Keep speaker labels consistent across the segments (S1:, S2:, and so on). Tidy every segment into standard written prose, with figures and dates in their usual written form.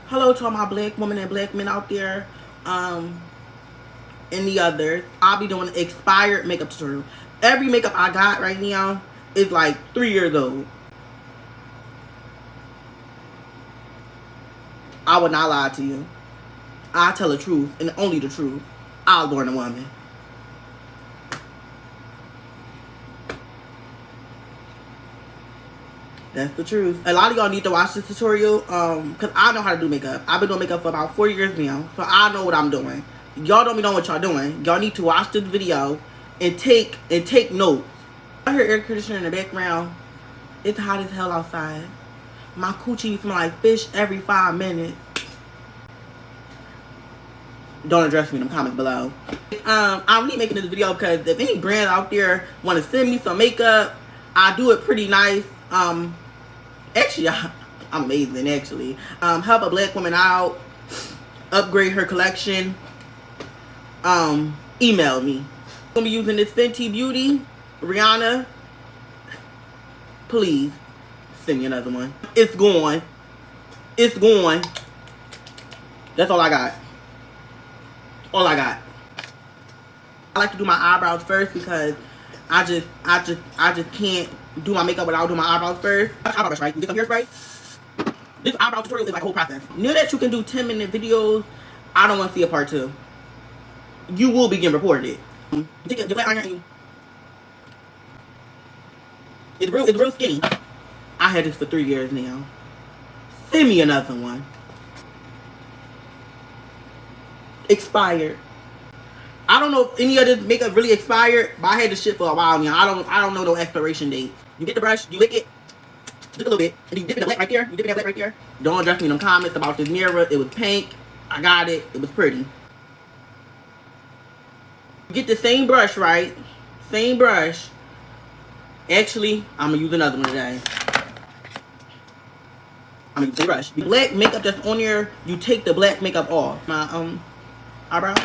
S1: Hello to all my black women and black men out there. And the others. I'll be doing expired makeup tutorial. Every makeup I got right now is like 3 years old. I would not lie to you. I tell the truth and only the truth. I'll born a woman. That's the truth. A lot of y'all need to watch this tutorial because I know how to do makeup. I've been doing makeup for about 4 years now, so I know what I'm doing. Y'all don't be knowing what y'all doing. Y'all need to watch this video and take notes. I hear air conditioner in the background. It's hot as hell outside. My coochie smell like fish every 5 minutes. Don't address me in the comments below. I'm really making this video because if any brand out there want to send me some makeup, I do it pretty nice. Actually, I'm amazing, actually. Help a black woman out, upgrade her collection, email me. I'm gonna be using this Fenty Beauty, Rihanna. Please, send me another one. It's going. It's going. That's all I got. All I got. I like to do my eyebrows first because I just can't do my makeup without doing my eyebrows first. Eyebrow brush, right? You get some hairspray. This eyebrow tutorial is like a whole process. Knew that you can do 10-minute videos. I don't want to see a part 2. You will begin reported. You take your flat iron and it's real skinny. I had this for 3 years now. Send me another one. Expired. I don't know if any of this makeup really expired, but I had this shit for a while now. I don't know no expiration date. You get the brush, you lick it, just a little bit, and you dip it in the black right there. You dip it in that black right there. Don't address me in them comments about this mirror. It was pink. I got it. It was pretty. You get the same brush, right? Same brush. Actually, I'm gonna use another one today. I'm gonna use the brush. The black makeup that's on here, you take the black makeup off. My eyebrow.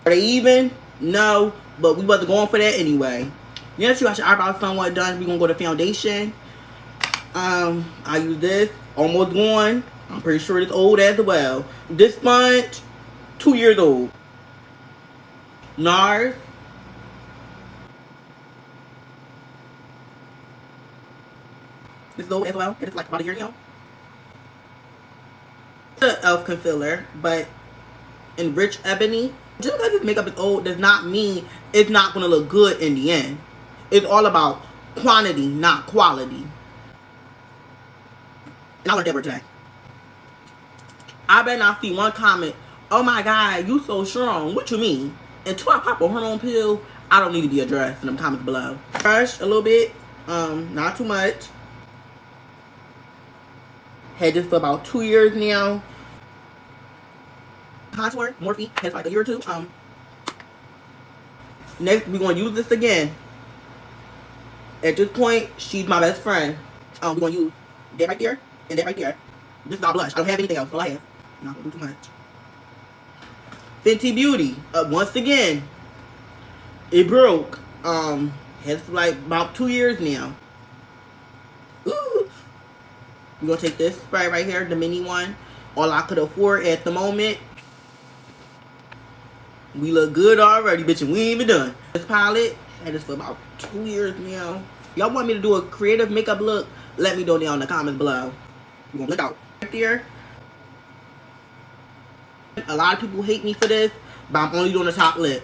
S1: Are they even? No, but we wasn't going for that anyway. Now that you got your eyebrows somewhat done, we're gonna go to foundation. I use this, almost gone. I'm pretty sure it's old as well. This sponge, 2 years old. NARS. This is old as well. It's like about a year now. The e.l.f. concealer, but in Rich Ebony. Just because this makeup is old does not mean it's not going to look good in the end. It's all about quantity, not quality. And I learned that word today. I better not see one comment, oh my god, you so strong. What you mean? Until I pop a hormone pill, I don't need to be addressed in them comments below. Brush a little bit, not too much. Had this for about 2 years now. Contour, Morphe, has like a year or 2. Next, we're going to use this again. At this point, she's my best friend. We're going to use that right there and that right there. This is not blush. I don't have anything else. All I have. I'm not going to do too much. Fenty Beauty. Once again, it broke. Has like about 2 years now. Ooh. We're going to take this spray right here, the mini one. All I could afford at the moment. We look good already, bitch, and we ain't even done. This palette, had this for about 2 years now. Y'all want me to do a creative makeup look? Let me know down in the comments below. We're gonna look out right there. A lot of people hate me for this, but I'm only doing the top lip.